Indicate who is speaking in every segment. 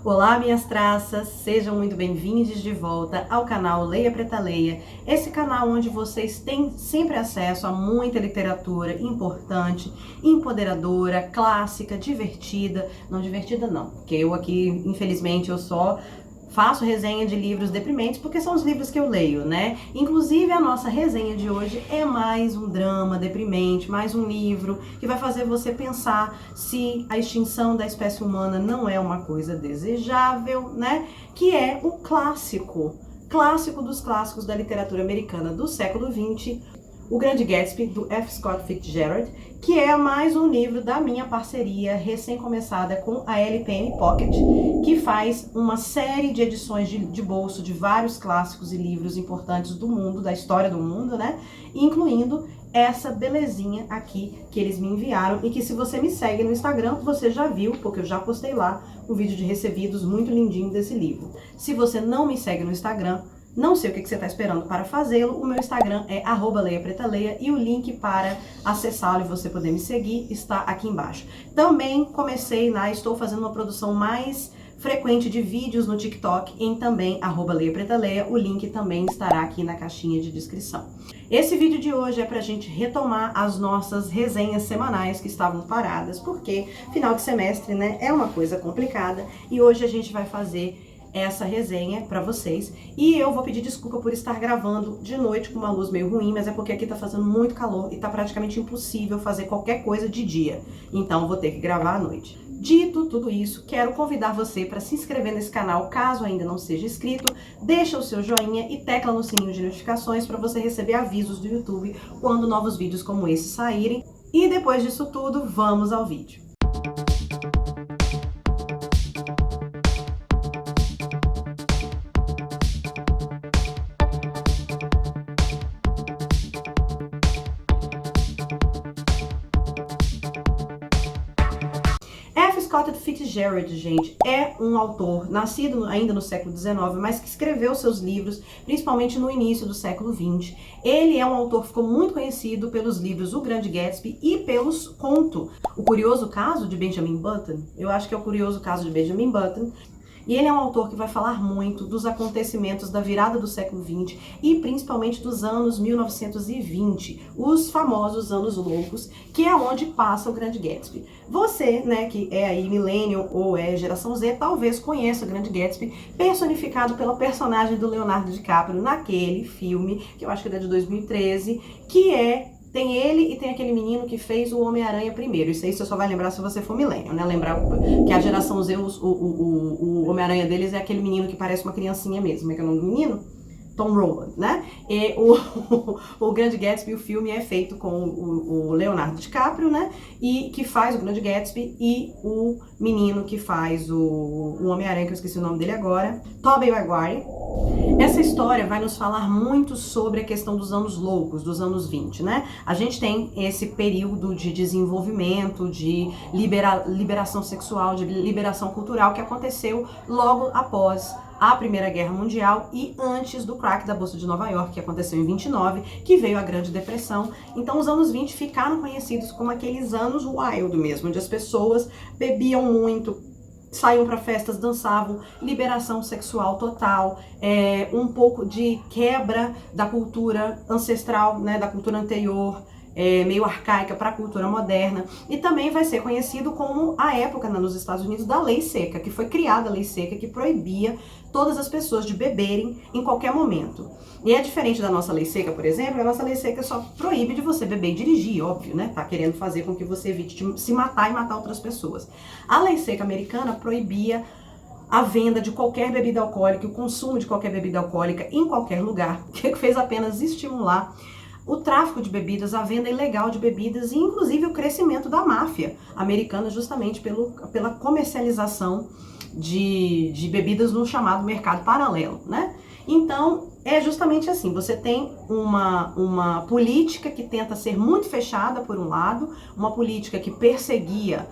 Speaker 1: Olá, minhas traças, sejam muito bem-vindos de volta ao canal Leia Preta Leia, esse canal onde vocês têm sempre acesso a muita literatura importante, empoderadora, clássica, divertida, não, porque eu aqui, infelizmente, eu só faço resenha de livros deprimentes porque são os livros que eu leio, né? Inclusive a nossa resenha de hoje é mais um drama deprimente, mais um livro que vai fazer você pensar se a extinção da espécie humana não é uma coisa desejável, né? Que é o clássico dos clássicos da literatura americana do século XX, O Grande Gatsby, do F. Scott Fitzgerald, que é mais um livro da minha parceria recém-começada com a LPN Pocket, que faz uma série de edições de bolso de vários clássicos e livros importantes do mundo, da história do mundo, né? Incluindo essa belezinha aqui que eles me enviaram e que, se você me segue no Instagram, você já viu, porque eu já postei lá um vídeo de recebidos muito lindinho desse livro. Se você não me segue no Instagram, não sei o que você está esperando para fazê-lo. O meu Instagram é @leiapretaleia e o link para acessá-lo e você poder me seguir está aqui embaixo. Também estou fazendo uma produção mais frequente de vídeos no TikTok em também @leiapretaleia. O link também estará aqui na caixinha de descrição. Esse vídeo de hoje é pra gente retomar as nossas resenhas semanais que estavam paradas, porque final de semestre, né, é uma coisa complicada e hoje a gente vai fazer essa resenha pra vocês. E eu vou pedir desculpa por estar gravando de noite com uma luz meio ruim, mas é porque aqui tá fazendo muito calor e tá praticamente impossível fazer qualquer coisa de dia. Então vou ter que gravar à noite. Dito tudo isso, quero convidar você para se inscrever nesse canal, caso ainda não seja inscrito, deixa o seu joinha e tecla no sininho de notificações para você receber avisos do YouTube quando novos vídeos como esse saírem. E depois disso tudo, vamos ao vídeo. F. Scott Fitzgerald, gente, é um autor nascido ainda no século XIX, mas que escreveu seus livros principalmente no início do século XX. Ele é um autor que ficou muito conhecido pelos livros O Grande Gatsby e pelos contos. O Curioso Caso de Benjamin Button, eu acho que é o Curioso Caso de Benjamin Button. E ele é um autor que vai falar muito dos acontecimentos da virada do século XX e principalmente dos anos 1920, os famosos anos loucos, que é onde passa o Grande Gatsby. Você, né, que é aí millennial ou é geração Z, talvez conheça o Grande Gatsby personificado pela personagem do Leonardo DiCaprio naquele filme, que eu acho que é de 2013, que tem ele e tem aquele menino que fez o Homem-Aranha primeiro. Isso aí você só vai lembrar se você for millennial, né? Lembrar que a geração Z, o Homem-Aranha deles é aquele menino que parece uma criancinha mesmo. Como é que é o nome do menino? Tom Holland, né? E o Grande Gatsby, o filme, é feito com o Leonardo DiCaprio, né? E que faz o Grande Gatsby, e o menino que faz o Homem-Aranha, que eu esqueci o nome dele agora, Tobey Maguire. Essa história vai nos falar muito sobre a questão dos anos loucos, dos anos 20, né? A gente tem esse período de desenvolvimento, de liberação sexual, de liberação cultural que aconteceu logo após a Primeira Guerra Mundial e antes do crack da Bolsa de Nova York, que aconteceu em 29, que veio a Grande Depressão. Então os anos 20 ficaram conhecidos como aqueles anos wild mesmo, onde as pessoas bebiam muito, saíam para festas, dançavam, liberação sexual total, um pouco de quebra da cultura ancestral, né, da cultura anterior, meio arcaica para a cultura moderna. E também vai ser conhecido como a época nos Estados Unidos da Lei Seca, que foi criada a Lei Seca, que proibia todas as pessoas de beberem em qualquer momento. E é diferente da nossa Lei Seca, por exemplo. A nossa Lei Seca só proíbe de você beber e dirigir, óbvio, né? Tá querendo fazer com que você evite de se matar e matar outras pessoas. A Lei Seca americana proibia a venda de qualquer bebida alcoólica, o consumo de qualquer bebida alcoólica em qualquer lugar, que fez apenas estimular o tráfico de bebidas, a venda ilegal de bebidas e inclusive o crescimento da máfia americana, justamente pela comercialização de bebidas no chamado mercado paralelo, né? Então, é justamente assim, você tem uma política que tenta ser muito fechada por um lado, uma política que perseguia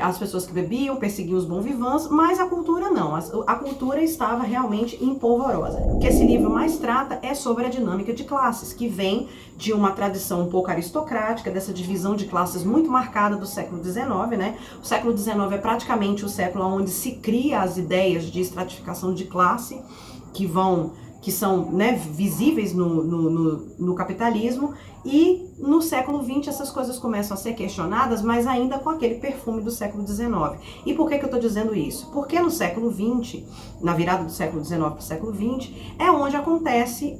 Speaker 1: as pessoas que bebiam, perseguiam os bons-vivants, mas a cultura não. A cultura estava realmente empolvorosa. O que esse livro mais trata é sobre a dinâmica de classes, que vem de uma tradição um pouco aristocrática, dessa divisão de classes muito marcada do século XIX, né? O século XIX é praticamente o século onde se cria as ideias de estratificação de classe, que são, né, visíveis no capitalismo, e no século XX essas coisas começam a ser questionadas, mas ainda com aquele perfume do século XIX. E por que eu estou dizendo isso? Porque no século XX, na virada do século XIX para o século XX, é onde acontece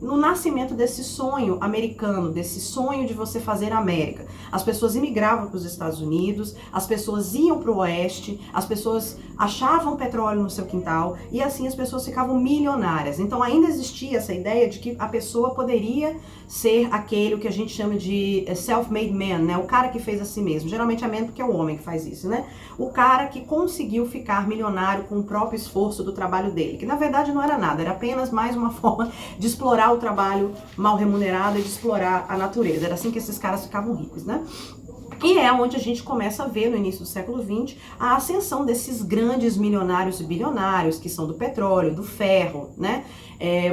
Speaker 1: no nascimento desse sonho americano, desse sonho de você fazer a América. As pessoas imigravam para os Estados Unidos, as pessoas iam para o oeste, as pessoas achavam petróleo no seu quintal e assim as pessoas ficavam milionárias. Então ainda existia essa ideia de que a pessoa poderia ser aquele que a gente chama de self-made man, né? O cara que fez a si mesmo. Geralmente é man porque é o homem que faz isso, né? O cara que conseguiu ficar milionário com o próprio esforço do trabalho dele, que na verdade não era nada, era apenas mais uma forma de explorar o trabalho mal remunerado e de explorar a natureza. Era assim que esses caras ficavam ricos, né? E é onde a gente começa a ver, no início do século XX, a ascensão desses grandes milionários e bilionários, que são do petróleo, do ferro, né?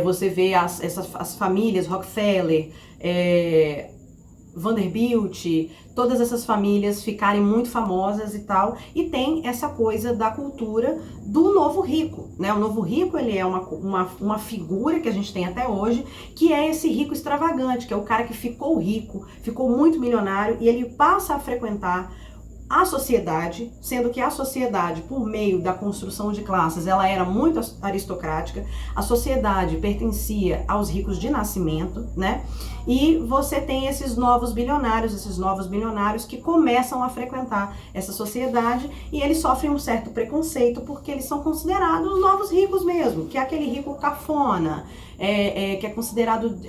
Speaker 1: Você vê as famílias Rockefeller, Vanderbilt, todas essas famílias ficarem muito famosas e tal, e tem essa coisa da cultura do novo rico, né? O novo rico, ele é uma figura que a gente tem até hoje, que é esse rico extravagante, que é o cara que ficou rico, ficou muito milionário, e ele passa a frequentar a sociedade, sendo que a sociedade, por meio da construção de classes, ela era muito aristocrática, a sociedade pertencia aos ricos de nascimento, né? E você tem esses novos bilionários que começam a frequentar essa sociedade e eles sofrem um certo preconceito porque eles são considerados os novos ricos mesmo, que é aquele rico cafona, que é considerado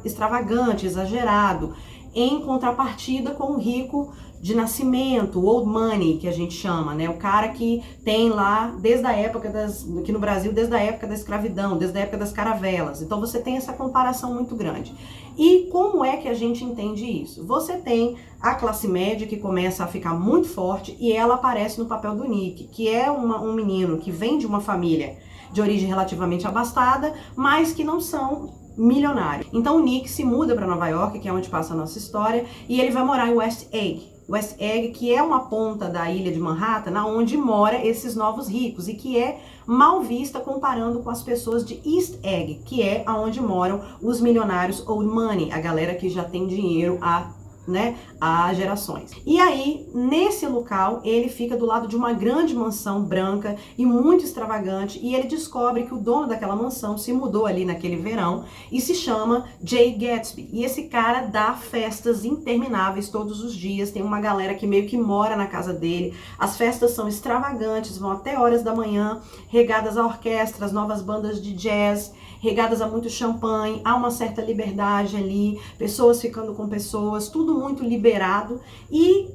Speaker 1: extravagante, exagerado, em contrapartida com o rico de nascimento, o old money, que a gente chama, né? O cara que tem lá, desde a época aqui no Brasil, desde a época da escravidão, desde a época das caravelas. Então você tem essa comparação muito grande. E como é que a gente entende isso? Você tem a classe média que começa a ficar muito forte e ela aparece no papel do Nick, que é um menino que vem de uma família de origem relativamente abastada, mas que não são milionários. Então o Nick se muda para Nova York, que é onde passa a nossa história, e ele vai morar em West Egg. West Egg, que é uma ponta da ilha de Manhattan, onde mora esses novos ricos e que é mal vista comparando com as pessoas de East Egg, que é onde moram os milionários old money, a galera que já tem dinheiro há gerações. E aí, nesse local, ele fica do lado de uma grande mansão branca e muito extravagante, e ele descobre que o dono daquela mansão se mudou ali naquele verão e se chama Jay Gatsby. E esse cara dá festas intermináveis todos os dias, tem uma galera que meio que mora na casa dele, as festas são extravagantes, vão até horas da manhã, regadas a orquestras, novas bandas de jazz, regadas a muito champanhe, há uma certa liberdade ali, pessoas ficando com pessoas, tudo muito liberado, e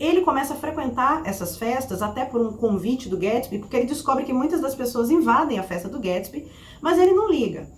Speaker 1: ele começa a frequentar essas festas, até por um convite do Gatsby, porque ele descobre que muitas das pessoas invadem a festa do Gatsby, mas ele não liga.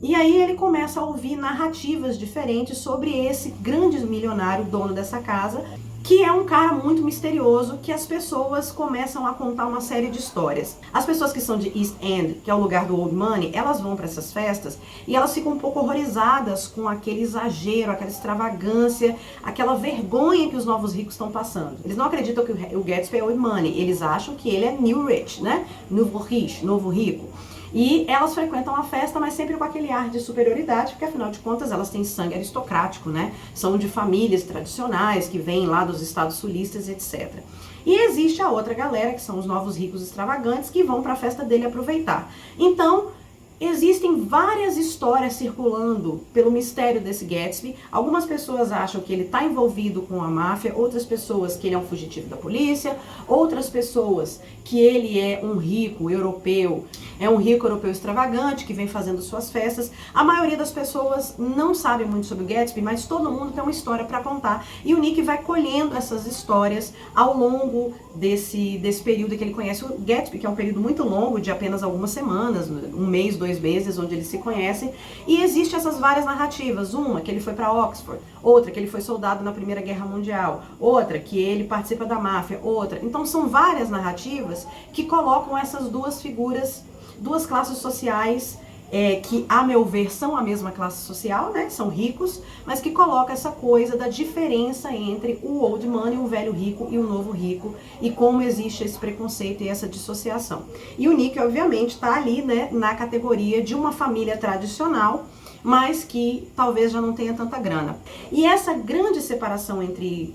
Speaker 1: E aí ele começa a ouvir narrativas diferentes sobre esse grande milionário, dono dessa casa, que é um cara muito misterioso, que as pessoas começam a contar uma série de histórias. As pessoas que são de East End, que é o lugar do old money, elas vão para essas festas e elas ficam um pouco horrorizadas com aquele exagero, aquela extravagância, aquela vergonha que os novos ricos estão passando. Eles não acreditam que o Gatsby é old money, eles acham que ele é new rich, né? Novo riche, novo rico. E elas frequentam a festa, mas sempre com aquele ar de superioridade, porque afinal de contas elas têm sangue aristocrático, né? São de famílias tradicionais que vêm lá dos estados sulistas, etc. E existe a outra galera, que são os novos ricos extravagantes, que vão para a festa dele aproveitar. Então, existem várias histórias circulando pelo mistério desse Gatsby. Algumas pessoas acham que ele está envolvido com a máfia, outras pessoas que ele é um fugitivo da polícia, outras pessoas que ele é um rico europeu É um rico europeu extravagante que vem fazendo suas festas. A maioria das pessoas não sabe muito sobre o Gatsby, mas todo mundo tem uma história para contar. E o Nick vai colhendo essas histórias ao longo desse período que ele conhece o Gatsby, que é um período muito longo, de apenas algumas semanas, um mês, 2 meses, onde eles se conhecem. E existem essas várias narrativas. Uma, que ele foi para Oxford. Outra, que ele foi soldado na Primeira Guerra Mundial. Outra, que ele participa da máfia. Outra. Então são várias narrativas que colocam essas duas figuras, duas classes sociais, que, a meu ver, são a mesma classe social, né? São ricos, mas que coloca essa coisa da diferença entre o old money, o velho rico, e o novo rico, e como existe esse preconceito e essa dissociação. E o Nick, obviamente, está ali, né, na categoria de uma família tradicional, mas que talvez já não tenha tanta grana. E essa grande separação entre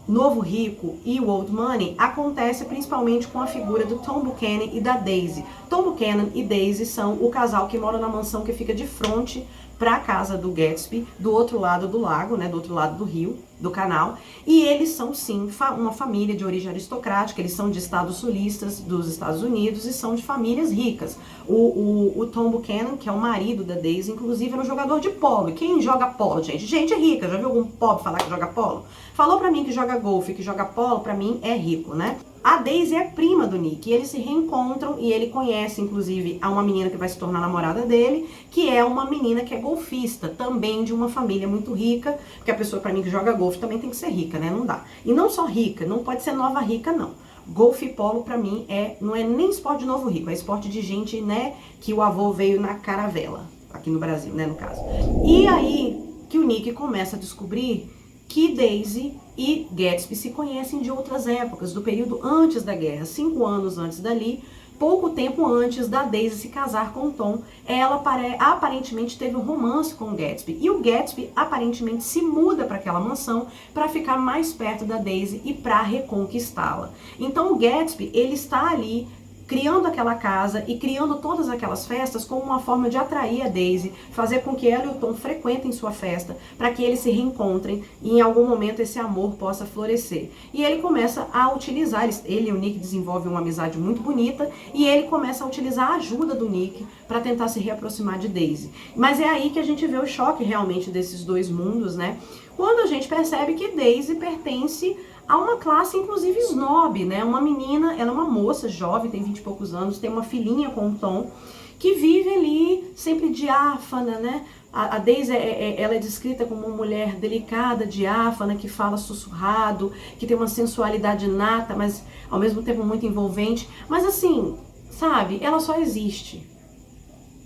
Speaker 1: novo rico e o old money acontece principalmente com a figura do Tom Buchanan e da Daisy. Tom Buchanan e Daisy são o casal que mora na mansão que fica de frente para a casa do Gatsby, do outro lado do lago, né, do outro lado do rio, do canal, e eles são sim uma família de origem aristocrática, eles são de estados sulistas dos Estados Unidos e são de famílias ricas. O Tom Buchanan, que é o marido da Daisy, inclusive era um jogador de polo. E quem joga polo, gente? Gente é rica, já viu algum pobre falar que joga polo? Falou pra mim que joga golfe, que joga polo, pra mim é rico, né? A Daisy é prima do Nick, e eles se reencontram e ele conhece, inclusive, a uma menina que vai se tornar namorada dele, que é uma menina que é golfista, também de uma família muito rica, porque a pessoa, pra mim, que joga golfe também tem que ser rica, né? Não dá. E não só rica, não pode ser nova rica, não. Golfe e polo, pra mim, não é nem esporte de novo rico, é esporte de gente, né, que o avô veio na caravela, aqui no Brasil, né, no caso. E aí que o Nick começa a descobrir que Daisy e Gatsby se conhecem de outras épocas, do período antes da guerra, 5 anos antes dali, pouco tempo antes da Daisy se casar com o Tom. Ela aparentemente teve um romance com o Gatsby, e o Gatsby aparentemente se muda para aquela mansão para ficar mais perto da Daisy e para reconquistá-la. Então o Gatsby, ele está ali criando aquela casa e criando todas aquelas festas como uma forma de atrair a Daisy, fazer com que ela e o Tom frequentem sua festa, para que eles se reencontrem e em algum momento esse amor possa florescer. E ele começa a utilizar, ele e o Nick desenvolvem uma amizade muito bonita, e ele começa a utilizar a ajuda do Nick para tentar se reaproximar de Daisy. Mas é aí que a gente vê o choque realmente desses dois mundos, né? Quando a gente percebe que Daisy pertence a uma classe, inclusive, snob, né? Uma menina, ela é uma moça jovem, tem 20 e poucos anos, tem uma filhinha com o Tom, que vive ali sempre diáfana, né? A Daisy, ela é descrita como uma mulher delicada, diáfana, que fala sussurrado, que tem uma sensualidade inata, mas ao mesmo tempo muito envolvente. Mas assim, sabe? Ela só existe.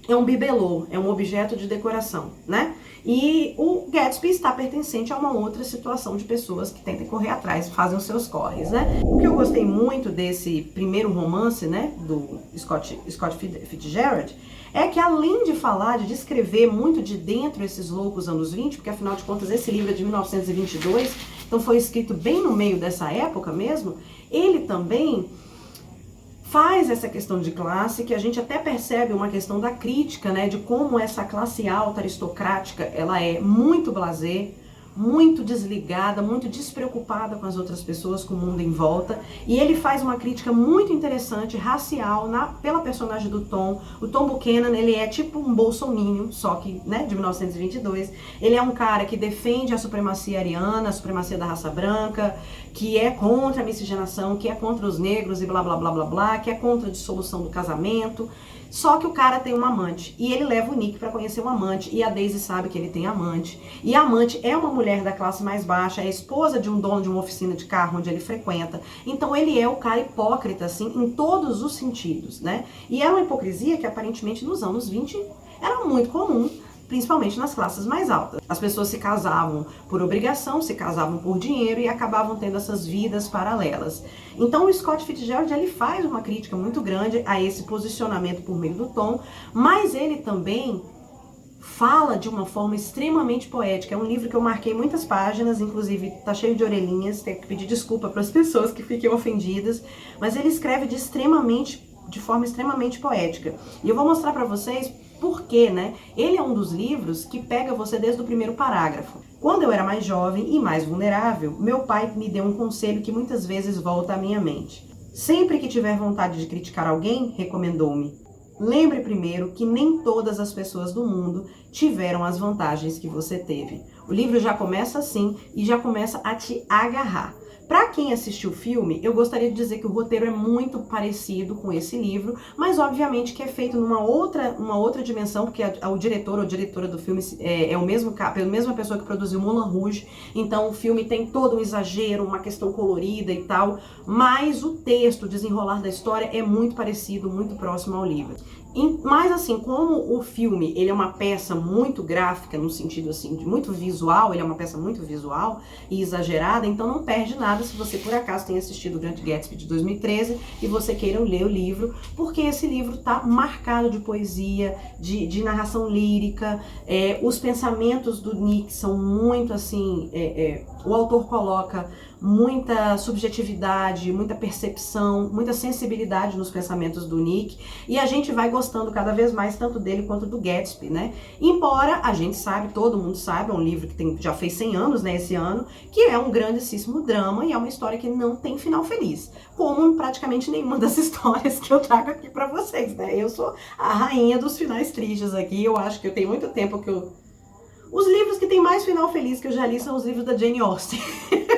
Speaker 1: É um bibelô, é um objeto de decoração, né? E o Gatsby está pertencente a uma outra situação de pessoas que tentam correr atrás, fazem os seus corres, né? O que eu gostei muito desse primeiro romance, né, do Scott Fitzgerald, é que além de falar, de descrever muito de dentro esses loucos anos 20, porque afinal de contas esse livro é de 1922, então foi escrito bem no meio dessa época mesmo, ele também faz essa questão de classe, que a gente até percebe uma questão da crítica, né, de como essa classe alta aristocrática, ela é muito blasé, muito desligada, muito despreocupada com as outras pessoas, com o mundo em volta, e ele faz uma crítica muito interessante, racial, pela personagem do Tom. O Tom Buchanan, ele é tipo um bolsominion, só que, né, de 1922, ele é um cara que defende a supremacia ariana, a supremacia da raça branca, que é contra a miscigenação, que é contra os negros e blá blá blá blá blá, que é contra a dissolução do casamento. Só que o cara tem uma amante, e ele leva o Nick para conhecer uma amante, e a Daisy sabe que ele tem amante, e a amante é uma mulher da classe mais baixa, é a esposa de um dono de uma oficina de carro onde ele frequenta. Então ele é o cara hipócrita, assim, em todos os sentidos, né? E era uma hipocrisia que aparentemente nos anos 20 era muito comum, principalmente nas classes mais altas. As pessoas se casavam por obrigação, se casavam por dinheiro e acabavam tendo essas vidas paralelas. Então o Scott Fitzgerald, ele faz uma crítica muito grande a esse posicionamento por meio do Tom, mas ele também fala de uma forma extremamente poética. É um livro que eu marquei muitas páginas, inclusive tá cheio de orelhinhas, tenho que pedir desculpa para as pessoas que fiquem ofendidas, mas ele escreve de forma extremamente poética. E eu vou mostrar para vocês por quê, né? Ele é um dos livros que pega você desde o primeiro parágrafo. Quando eu era mais jovem e mais vulnerável, meu pai me deu um conselho que muitas vezes volta à minha mente. Sempre que tiver vontade de criticar alguém, recomendou-me, lembre primeiro que nem todas as pessoas do mundo tiveram as vantagens que você teve. O livro já começa assim e já começa a te agarrar. Para quem assistiu o filme, eu gostaria de dizer que o roteiro é muito parecido com esse livro, mas obviamente que é feito numa outra dimensão, porque o diretor ou diretora do filme é a mesma pessoa que produziu Moulin Rouge, então o filme tem todo um exagero, uma questão colorida e tal, mas o texto, o desenrolar da história é muito parecido, muito próximo ao livro. Mas assim, como o filme ele é uma peça muito gráfica, no sentido assim, de muito visual, ele é uma peça muito visual e exagerada, então não perde nada se você por acaso tenha assistido o Grande Gatsby de 2013 e você queira ler o livro, porque esse livro tá marcado de poesia, de narração lírica, os pensamentos do Nick são muito assim, o autor coloca muita subjetividade, muita percepção, muita sensibilidade nos pensamentos do Nick, e a gente vai gostando cada vez mais tanto dele quanto do Gatsby, né? Embora a gente sabe, todo mundo sabe, é um livro que já fez 100 anos, né, esse ano, que é um grandíssimo drama e é uma história que não tem final feliz, como praticamente nenhuma das histórias que eu trago aqui pra vocês, né? Eu sou a rainha dos finais tristes aqui, eu acho que eu tenho muito tempo que eu... Os livros que tem mais final feliz que eu já li são os livros da Jane Austen,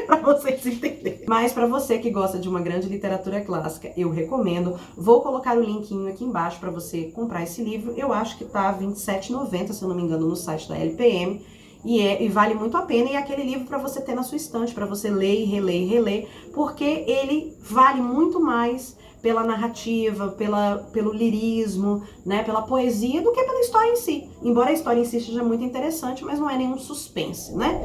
Speaker 1: para vocês entenderem. Mas para você que gosta de uma grande literatura clássica, eu recomendo. Vou colocar o linkinho aqui embaixo para você comprar esse livro. Eu acho que tá R$ 27,90, se eu não me engano, no site da LPM. E vale muito a pena, e é aquele livro para você ter na sua estante, para você ler e reler e reler, porque ele vale muito mais pela narrativa, pelo lirismo, né, pela poesia, do que pela história em si. Embora a história em si seja muito interessante, mas não é nenhum suspense, né?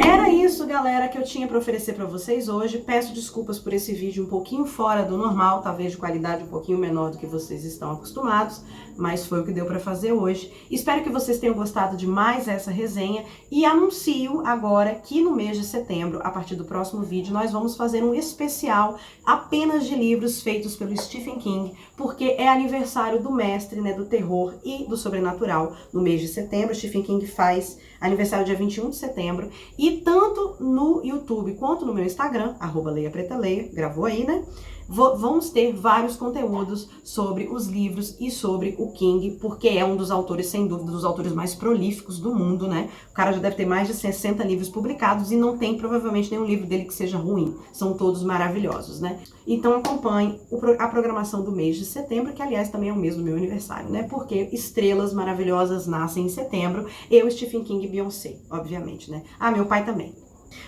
Speaker 1: Era isso, galera, que eu tinha para oferecer para vocês hoje. Peço desculpas por esse vídeo um pouquinho fora do normal, talvez de qualidade um pouquinho menor do que vocês estão acostumados, mas foi o que deu para fazer hoje. Espero que vocês tenham gostado de mais essa resenha e anuncio agora que no mês de setembro, a partir do próximo vídeo, nós vamos fazer um especial apenas de livros feitos pelo Stephen King, porque é aniversário do mestre, né, do terror e do sobrenatural no mês de setembro. Stephen King faz aniversário dia 21 de setembro, e tanto no YouTube quanto no meu Instagram, @leiapretaleia, gravou aí, né? Vamos ter vários conteúdos sobre os livros e sobre o King, porque é um dos autores, sem dúvida, dos autores mais prolíficos do mundo, né? O cara já deve ter mais de 60 livros publicados e não tem provavelmente nenhum livro dele que seja ruim. São todos maravilhosos, né? Então acompanhe a programação do mês de setembro, que aliás também é o mês do meu aniversário, né? Porque estrelas maravilhosas nascem em setembro. Eu, Stephen King e Beyoncé, obviamente, né? Ah, meu pai também.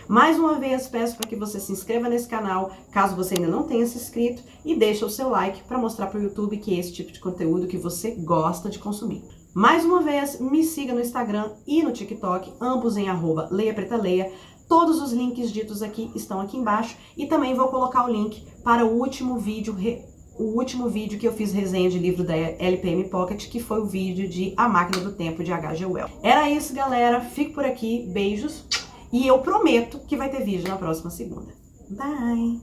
Speaker 1: Mais uma vez, peço para que você se inscreva nesse canal, caso você ainda não tenha se inscrito, e deixe o seu like para mostrar para o YouTube que é esse tipo de conteúdo que você gosta de consumir. Mais uma vez, me siga no Instagram e no TikTok, ambos em @leiapretaleia. Todos os links ditos aqui estão aqui embaixo, e também vou colocar o link para o último vídeo que eu fiz resenha de livro da LPM Pocket, que foi o vídeo de A Máquina do Tempo, de H.G. Wells. Era isso, galera. Fico por aqui. Beijos. E eu prometo que vai ter vídeo na próxima segunda. Bye!